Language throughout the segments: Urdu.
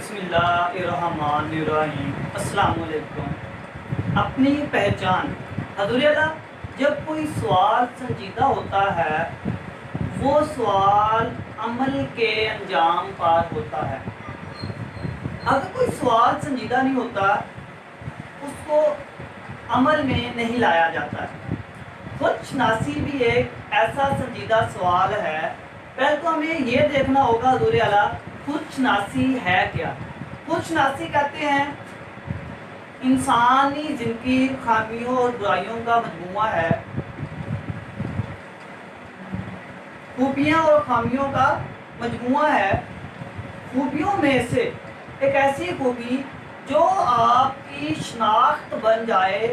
بسم اللہ الرحمن الرحیم۔ السلام علیکم۔ اپنی پہچان۔ حضور اللہ، جب کوئی سوال سنجیدہ ہوتا ہے وہ سوال عمل کے انجام پر ہوتا ہے۔ اگر کوئی سوال سنجیدہ نہیں ہوتا اس کو عمل میں نہیں لایا جاتا ہے۔ خود شناسی بھی ایک ایسا سنجیدہ سوال ہے۔ پہلے تو ہمیں یہ دیکھنا ہوگا حضور اعلیٰ خود شناسی ہے کیا۔ خود شناسی کہتے ہیں انسانی زندگی خامیوں اور برائیوں کا مجموعہ ہے، خوبیاں اور خامیوں کا مجموعہ ہے۔ خوبیوں میں سے ایک ایسی خوبی جو آپ کی شناخت بن جائے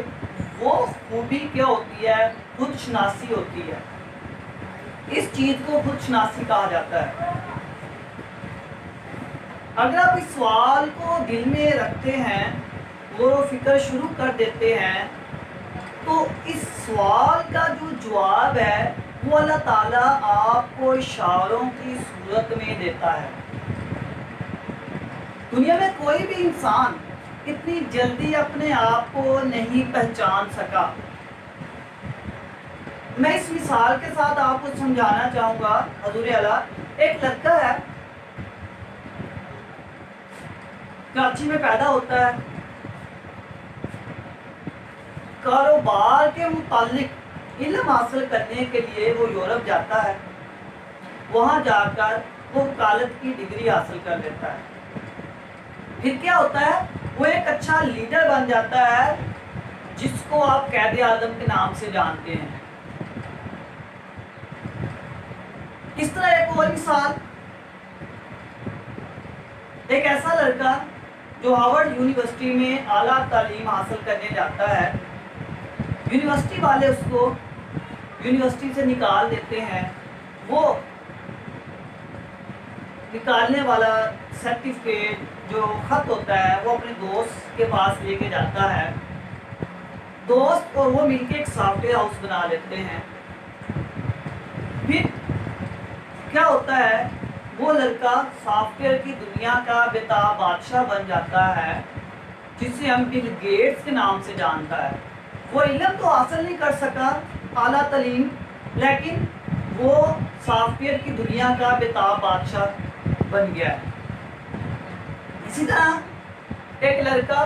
وہ خوبی کیا ہوتی ہے؟ خود شناسی ہوتی ہے۔ اس چیز کو خود شناسی کہا جاتا ہے۔ اگر آپ اس سوال کو دل میں رکھتے ہیں، غور و فکر شروع کر دیتے ہیں، تو اس سوال کا جو جواب ہے وہ اللہ تعالیٰ آپ کو اشاروں کی صورت میں دیتا ہے۔ دنیا میں کوئی بھی انسان اتنی جلدی اپنے آپ کو نہیں پہچان سکا۔ میں اس مثال کے ساتھ آپ کو سمجھانا چاہوں گا۔ حضور اعلیٰ، ایک لڑکا ہے، کراچی میں پیدا ہوتا ہے، کاروبار کے متعلق علم حاصل کرنے کے لیے وہ یورپ جاتا ہے، وہاں جا کر وہ وکالت کی ڈگری حاصل کر لیتا ہے۔ پھر کیا ہوتا ہے؟ وہ ایک اچھا لیڈر بن جاتا ہے جس کو آپ قائد اعظم کے نام سے جانتے ہیں۔ اس طرح ایک اور مثال، ایک ایسا لڑکا جو ہارورڈ یونیورسٹی میں اعلیٰ تعلیم حاصل کرنے جاتا ہے، یونیورسٹی والے اس کو یونیورسٹی سے نکال دیتے ہیں، وہ نکالنے والا سرٹیفکیٹ جو خط ہوتا ہے وہ اپنے دوست کے پاس لے کے جاتا ہے۔ دوست اور وہ مل کے ایک سافٹ ویئر ہاؤس بنا لیتے ہیں۔ پھر کیا ہوتا ہے؟ وہ لڑکا سافٹ ویئر کی دنیا کا بےتاب بادشاہ بن جاتا ہے جسے ہم بل گیٹس کے نام سے جانتا ہے۔ وہ علم تو حاصل نہیں کر سکا، اعلیٰ تعلیم، لیکن وہ سافٹ ویئر کی دنیا کا بےتاب بادشاہ بن گیا ہے۔ اسی طرح ایک لڑکا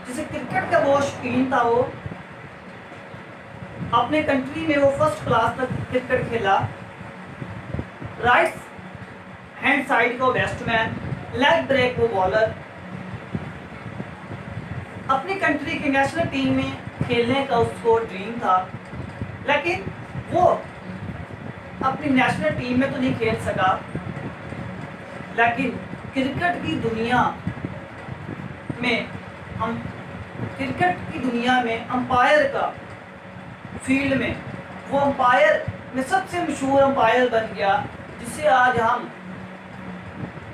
جسے کرکٹ کا بہت شوقین تھا، وہ اپنے کنٹری میں وہ فرسٹ کلاس تک کرکٹ کھیلا، رائٹ ہینڈ سائیڈ کو بیسٹ مین، لیگ بریک وہ بالر، اپنی کنٹری کی نیشنل ٹیم میں کھیلنے کا اس کو ڈریم تھا، لیکن وہ اپنی نیشنل ٹیم میں تو نہیں کھیل سکا، لیکن کرکٹ کی دنیا میں امپائر کا فیلڈ میں وہ امپائر میں سب سے مشہور امپائر بن گیا جسے آج ہم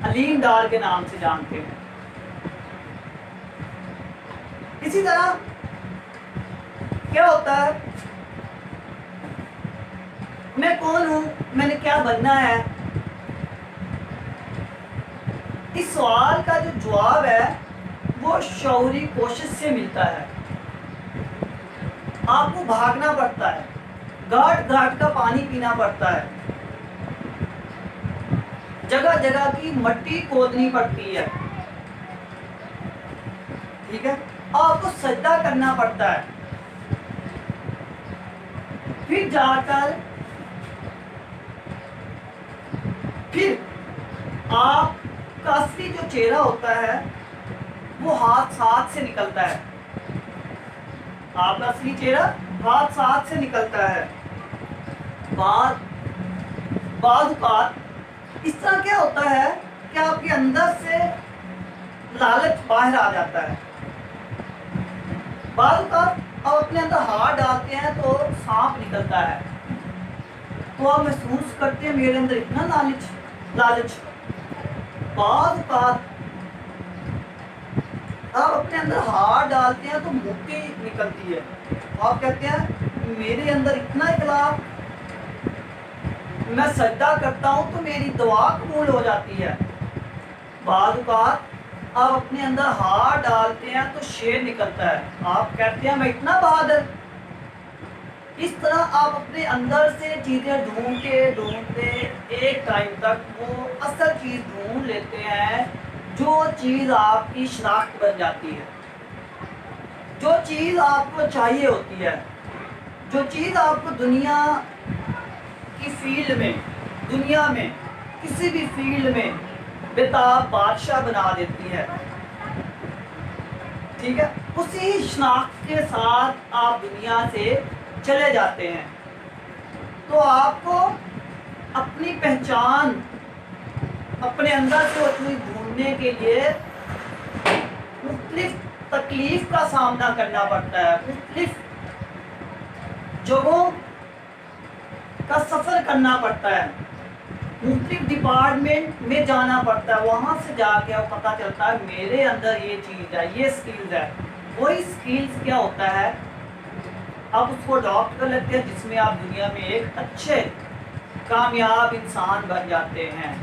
علیم ڈار کے نام سے جانتے ہیں۔ اسی طرح کیا ہوتا ہے؟ میں کون ہوں، میں نے کیا بننا ہے؟ اس سوال کا جو جواب ہے وہ شعوری کوشش سے ملتا ہے۔ آپ کو بھاگنا پڑتا ہے، گھاٹ گھاٹ کا پانی پینا پڑتا ہے، جگہ جگہ کی مٹی کھودنی پڑتی ہے، ٹھیک ہے، آپ کو سجدہ کرنا پڑتا ہے، پھر جا کر پھر آپ کا اصلی جو چہرہ ہوتا ہے وہ ہاتھ سے نکلتا ہے، آپ کا اصلی چہرہ ہاتھ سے نکلتا ہے۔ بعض اوقات اس طرح کیا ہوتا ہے کہ آپ کے اندر سے لالچ باہر آ جاتا ہے۔ بعض اوقات آپ اپنے اندر ہاتھ ڈالتے ہیں تو سانپ نکلتا ہے، تو آپ محسوس کرتے ہیں میرے اندر اتنا لالچ۔ بعض اوقات آپ اپنے اندر ہاتھ ڈالتے ہیں تو مٹی نکلتی ہے، آپ کہتے ہیں میرے اندر اتنا اخلاق، میں سجدہ کرتا ہوں تو میری دعا قبول ہو جاتی ہے۔ بعض اوقات آپ اپنے اندر ہاتھ ڈالتے ہیں تو شیر نکلتا ہے، آپ کہتے ہیں میں اتنا بہادر۔ اس طرح آپ اپنے اندر سے چیزیں ڈھونڈتے ایک ٹائم تک وہ اصل چیز ڈھونڈ لیتے ہیں، جو چیز آپ کی شناخت بن جاتی ہے، جو چیز آپ کو چاہیے ہوتی ہے، جو چیز آپ کو دنیا کی فیلڈ میں، دنیا میں کسی بھی فیلڈ میں بتاب بادشاہ بنا دیتی ہے، ٹھیک ہے، اسی شناخت کے ساتھ آپ دنیا سے چلے جاتے ہیں۔ تو آپ کو اپنی پہچان اپنے اندر سے وہ چیز ڈھونڈنے کے لیے مختلف تکلیف کا سامنا کرنا پڑتا ہے، مختلف جگہوں کا سفر کرنا پڑتا ہے، مختلف ڈپارٹمنٹ میں جانا پڑتا ہے، وہاں سے جا کے وہ پتہ چلتا ہے میرے اندر یہ چیز ہے، یہ سکلز ہے۔ وہی سکلز کیا ہوتا ہے، آپ اس کو اڈاپٹ کر لیتے ہیں، جس میں آپ دنیا میں ایک اچھے کامیاب انسان بن جاتے ہیں۔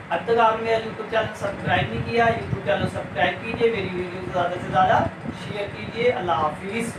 اب تک آپ نے میرا یوٹیوب چینل سبسکرائب نہیں کیا، یوٹیوب چینل سبسکرائب کیجیے، میری ویڈیو کو زیادہ سے زیادہ شیئر کیجیے۔ اللہ حافظ۔